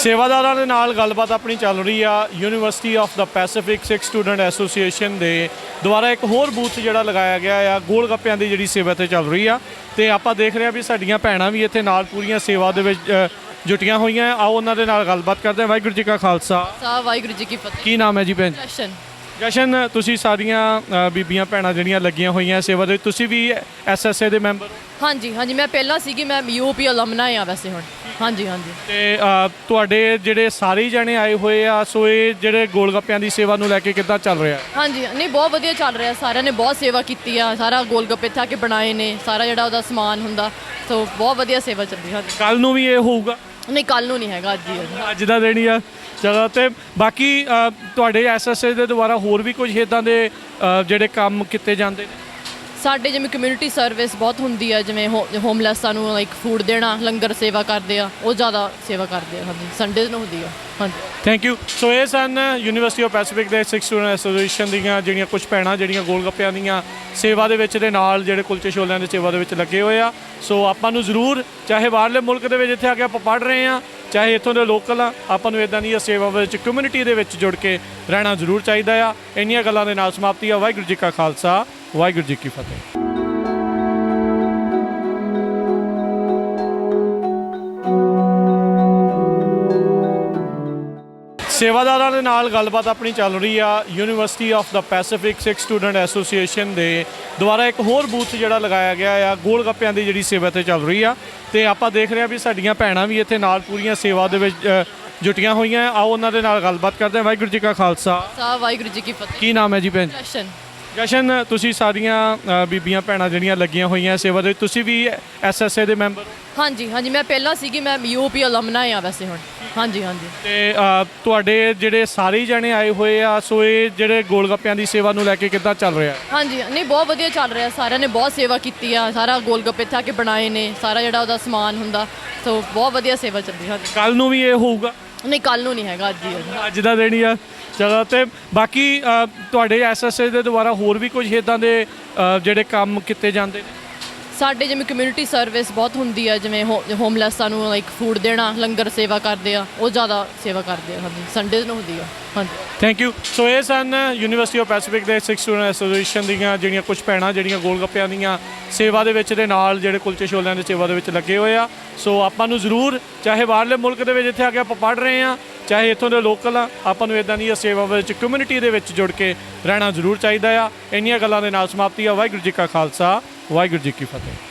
ਸੇਵਾਦਾਰਾਂ ਦੇ ਨਾਲ ਗੱਲਬਾਤ ਆਪਣੀ ਚੱਲ ਰਹੀ ਆ। University of the Pacific Sikh student association ਦੇ ਦੁਆਰਾ ਇੱਕ ਹੋਰ ਬੂਥ ਜਿਹੜਾ ਲਗਾਇਆ ਗਿਆ ਆ ਗੋਲ ਗੱਪਿਆਂ ਦੀ ਜਿਹੜੀ ਸੇਵਾ ਤੇ ਚੱਲ ਰਹੀ ਆ। ਤੇ ਆਪਾਂ ਦੇਖ ਰਹੇ ਆ ਵੀ ਸਾਡੀਆਂ ਭੈਣਾਂ ਵੀ ਇੱਥੇ ਨਾਲ ਪੂਰੀਆਂ ਸੇਵਾ ਦੇ ਵਿੱਚ ਜੁਟੀਆਂ ਹੋਈਆਂ। ਆਓ ਉਹਨਾਂ ਦੇ ਨਾਲ ਗੱਲਬਾਤ ਕਰਦੇ ਹਾਂ। ਵਾਹਿਗੁਰੂ ਜੀ ਕਾ ਖਾਲਸਾ, ਵਾਹਿਗੁਰੂ ਜੀ ਕੀ ਫਤਿਹ। ਕੀ ਨਾਮ ਹੈ ਜੀ ਭੈਣ? ਜਸ਼ਨ। ਜਸ਼ਨ, ਤੁਸੀਂ ਸਾਰੀਆਂ ਬੀਬੀਆਂ ਭੈਣਾਂ ਜਿਹੜੀਆਂ ਲੱਗੀਆਂ ਹੋਈਆਂ ਸੇਵਾ ਦੇ ਵਿੱਚ, ਤੁਸੀਂ ਵੀ ਐਸਐਸਏ ਦੇ ਮੈਂਬਰ ਹੋ? ਹਾਂਜੀ ਹਾਂਜੀ, ਮੈਂ ਪਹਿਲਾਂ ਸੀਗੀ, ਮੈਂ ਯੂਪੀ ਅਲਮਨਾ ਆ ਵੈਸੇ ਹੁਣ। ਹਾਂਜੀ ਹਾਂਜੀ। ਤੇ ਤੁਹਾਡੇ ਜਿਹੜੇ ਸਾਰੇ ਜਣੇ ਆਏ ਹੋਏ ਆ, ਸੋ ਇਹ ਜਿਹੜੇ ਗੋਲ ਗੱਪਿਆਂ ਦੀ ਸੇਵਾ ਨੂੰ ਲੈ ਕੇ ਕਿੱਦਾਂ ਚੱਲ ਰਿਹਾ? ਹਾਂਜੀ, ਨਹੀਂ ਬਹੁਤ ਵਧੀਆ ਚੱਲ ਰਿਹਾ। ਸਾਰਿਆਂ ਨੇ ਬਹੁਤ ਸੇਵਾ ਕੀਤੀ ਆ। ਸਾਰਾ ਗੋਲ ਗੱਪੇ ਇੱਥੇ ਆ ਕੇ ਬਣਾਏ ਨੇ, ਸਾਰਾ ਜਿਹੜਾ ਉਹਦਾ ਸਮਾਨ ਹੁੰਦਾ, ਸੋ ਬਹੁਤ ਵਧੀਆ ਸੇਵਾ ਚੱਲਦੀ। ਹਾਂਜੀ, ਕੱਲ ਨੂੰ ਵੀ ਇਹ ਹੋਊਗਾ? ਨਹੀਂ ਕੱਲ ਨੂੰ ਨਹੀਂ ਹੈਗਾ, ਅੱਜ ਹੀ ਹੈ। ਅੱਜ ਦਾ ਦਿਨ ਹੀ ਆ। ਚਲੋ, ਤੇ ਬਾਕੀ ਤੁਹਾਡੇ ਐਸਐਸਏ ਦੇ ਦੁਆਰਾ ਹੋਰ ਵੀ ਕੁਝ ਇੱਦਾਂ ਦੇ ਜਿਹੜੇ ਕੰਮ ਕੀਤੇ ਜਾਂਦੇ ਨੇ? ਸਾਡੇ ਜਿਵੇਂ ਕਮਿਊਨਿਟੀ ਸਰਵਿਸ ਬਹੁਤ ਹੁੰਦੀ ਆ, ਜਿਵੇਂ ਹੋਮਲੈਸਾਂ ਨੂੰ ਲਾਈਕ ਫੂਡ ਦੇਣਾ, ਲੰਗਰ ਸੇਵਾ ਕਰਦੇ ਆ, ਉਹ ਜ਼ਿਆਦਾ ਸੇਵਾ ਕਰਦੇ ਆ। ਹਾਂਜੀ, ਸੰਡੇ ਨੂੰ ਹੁੰਦੀ ਆ। ਹਾਂਜੀ, ਥੈਂਕ ਯੂ। ਸੋ ਇਹ ਸਨ ਯੂਨੀਵਰਸਿਟੀ ਆਫ ਪੈਸੀਫਿਕ ਦੇ ਸਿੱਖ ਸਟੂਡੈਂਟ ਐਸੋਸੀਏਸ਼ਨ ਦੀਆਂ ਜਿਹੜੀਆਂ ਕੁਝ ਭੈਣਾਂ ਜਿਹੜੀਆਂ ਗੋਲ ਗੱਪਿਆਂ ਦੀਆਂ ਸੇਵਾ ਦੇ ਵਿੱਚ ਦੇ ਨਾਲ ਜਿਹੜੇ ਕੁਲਚੇ ਛੋਲਿਆਂ ਦੀ ਸੇਵਾ ਦੇ ਵਿੱਚ ਲੱਗੇ ਹੋਏ ਆ। ਸੋ ਆਪਾਂ ਨੂੰ ਜ਼ਰੂਰ, ਚਾਹੇ ਬਾਹਰਲੇ ਮੁਲਕ ਦੇ ਵਿੱਚ ਇੱਥੇ ਆ ਕੇ ਆਪਾਂ ਪੜ੍ਹ ਰਹੇ ਹਾਂ, ਚਾਹੇ ਇੱਥੋਂ ਦੇ ਲੋਕਲ ਆ, ਆਪਾਂ ਨੂੰ ਇੱਦਾਂ ਦੀਆਂ ਸੇਵਾ ਵਿੱਚ ਕਮਿਊਨਿਟੀ ਦੇ ਵਿੱਚ ਜੁੜ ਕੇ ਰਹਿਣਾ ਜ਼ਰੂਰ ਚਾਹੀਦਾ ਆ। ਇੰਨੀਆਂ ਗੱਲਾਂ ਦੇ ਨਾਲ ਸਮਾਪਤੀ ਆ। ਵਾਹਿਗੁਰੂ ਜੀ ਕਾ ਖਾਲਸਾ, ਵਾਹਿਗੁਰੂ ਜੀ ਕੀ ਫਤਿਹ। ਸੇਵਾਦਾਰਾਂ ਦੇ ਨਾਲ ਗੱਲਬਾਤ ਆਪਣੀ ਚੱਲ ਰਹੀ ਆ। University of the Pacific Sikh student association ਦੇ ਦੁਆਰਾ ਇੱਕ ਹੋਰ ਬੂਥ ਜਿਹੜਾ ਲਗਾਇਆ ਗਿਆ ਆ ਗੋਲ ਗੱਪਿਆਂ ਦੀ ਜਿਹੜੀ ਸੇਵਾ ਤੇ ਚੱਲ ਰਹੀ ਆ। ਤੇ ਆਪਾਂ ਦੇਖ ਰਹੇ ਆ ਵੀ ਸਾਡੀਆਂ ਭੈਣਾਂ ਵੀ ਇੱਥੇ ਨਾਲ ਪੂਰੀਆਂ ਸੇਵਾ ਦੇ ਵਿੱਚ ਜੁਟੀਆਂ ਹੋਈਆਂ। ਆਓ ਉਹਨਾਂ ਦੇ ਨਾਲ ਗੱਲਬਾਤ ਕਰਦੇ ਹਾਂ। ਵਾਹਿਗੁਰੂ ਜੀ ਕਾ ਖਾਲਸਾ, ਵਾਹਿਗੁਰੂ ਜੀ ਕੀ ਫਤਿਹ। ਕੀ ਨਾਮ ਹੈ ਜੀ ਭੈਣ? ਜਸ਼ਨ। ਜਸ਼ਨ, ਤੁਸੀਂ ਸਾਰੀਆਂ ਬੀਬੀਆਂ ਭੈਣਾਂ ਜਿਹੜੀਆਂ ਲੱਗੀਆਂ ਹੋਈਆਂ ਸੇਵਾ ਦੇ ਵਿੱਚ, ਤੁਸੀਂ ਵੀ ਐਸਐਸਏ ਦੇ ਮੈਂਬਰ ਹੋ? ਹਾਂਜੀ ਹਾਂਜੀ, ਮੈਂ ਪਹਿਲਾਂ ਸੀਗੀ, ਮੈਂ ਯੂਪੀ ਅਲਮਨਾ ਆ ਵੈਸੇ ਹੁਣ। ਹਾਂਜੀ ਹਾਂਜੀ। ਤੇ ਤੁਹਾਡੇ ਜਿਹੜੇ ਸਾਰੇ ਜਣੇ ਆਏ ਹੋਏ ਆ, ਸੋ ਇਹ ਜਿਹੜੇ ਗੋਲ ਗੱਪਿਆਂ ਦੀ ਸੇਵਾ ਨੂੰ ਲੈ ਕੇ ਕਿੱਦਾਂ ਚੱਲ ਰਿਹਾ? ਹਾਂਜੀ, ਨਹੀਂ ਬਹੁਤ ਵਧੀਆ ਚੱਲ ਰਿਹਾ। ਸਾਰਿਆਂ ਨੇ ਬਹੁਤ ਸੇਵਾ ਕੀਤੀ ਆ। ਸਾਰਾ ਗੋਲ ਗੱਪੇ ਇੱਥੇ ਆ ਕੇ ਬਣਾਏ ਨੇ, ਸਾਰਾ ਜਿਹੜਾ ਉਹਦਾ ਸਮਾਨ ਹੁੰਦਾ, ਸੋ ਬਹੁਤ ਵਧੀਆ ਸੇਵਾ ਚੱਲਦੀ। ਹਾਂਜੀ, ਕੱਲ ਨੂੰ ਵੀ ਇਹ ਹੋਊਗਾ? ਨਹੀਂ ਕੱਲ ਨੂੰ ਨਹੀਂ ਹੈਗਾ, ਅੱਜ ਹੀ ਹੈ। ਅੱਜ ਦਾ ਦਿਨ ਹੀ ਆ। ਚਲੋ, ਤੇ ਬਾਕੀ ਤੁਹਾਡੇ ਐਸਐਸਏ ਦੇ ਦੁਆਰਾ ਹੋਰ ਵੀ ਕੁਝ ਇੱਦਾਂ ਦੇ ਜਿਹੜੇ ਕੰਮ ਕੀਤੇ ਜਾਂਦੇ ਨੇ? ਸਾਡੇ ਜਿਵੇਂ ਕਮਿਊਨਿਟੀ ਸਰਵਿਸ ਬਹੁਤ ਹੁੰਦੀ ਆ, ਜਿਵੇਂ ਹੋਮਲੈਸਾਂ ਨੂੰ ਲਾਈਕ ਫੂਡ ਦੇਣਾ, ਲੰਗਰ ਸੇਵਾ ਕਰਦੇ ਆ, ਉਹ ਜ਼ਿਆਦਾ ਸੇਵਾ ਕਰਦੇ ਆ। ਹਾਂਜੀ, ਸੰਡੇ ਨੂੰ ਹੁੰਦੀ ਆ। ਹਾਂਜੀ, ਥੈਂਕ ਯੂ। ਸੋ ਇਹ ਸਨ ਯੂਨੀਵਰਸਿਟੀ ਆਫ ਪੈਸੀਫਿਕ ਦੇ ਸਿੱਖ ਸਟੂਡੈਂਟ ਐਸੋਸੀਏਸ਼ਨ ਦੀਆਂ ਜਿਹੜੀਆਂ ਕੁਝ ਭੈਣਾਂ ਜਿਹੜੀਆਂ ਗੋਲ ਗੱਪਿਆਂ ਦੀਆਂ ਸੇਵਾ ਦੇ ਵਿੱਚ ਦੇ ਨਾਲ ਜਿਹੜੇ ਕੁਲਚੇ ਛੋਲਿਆਂ ਦੀ ਸੇਵਾ ਦੇ ਵਿੱਚ ਲੱਗੇ ਹੋਏ ਆ। ਸੋ ਆਪਾਂ ਨੂੰ ਜ਼ਰੂਰ, ਚਾਹੇ ਬਾਹਰਲੇ ਮੁਲਕ ਦੇ ਵਿੱਚ ਇੱਥੇ ਆ ਕੇ ਆਪਾਂ ਪੜ੍ਹ ਰਹੇ ਹਾਂ, ਚਾਹੇ ਇੱਥੋਂ ਦੇ ਲੋਕਲ ਆ, ਆਪਾਂ ਨੂੰ ਇੱਦਾਂ ਦੀਆਂ ਸੇਵਾ ਵਿੱਚ ਕਮਿਊਨਿਟੀ ਦੇ ਵਿੱਚ ਜੁੜ ਕੇ ਰਹਿਣਾ ਜ਼ਰੂਰ ਚਾਹੀਦਾ ਆ। ਇੰਨੀਆਂ ਗੱਲਾਂ ਦੇ ਨਾਲ ਸਮਾਪਤੀ ਆ। ਵਾਹਿਗੁਰੂ ਜੀ ਕਾ ਖਾਲਸਾ, ਵਾਹਿਗੁਰੂ ਜੀ ਕੀ ਫਤਿਹ।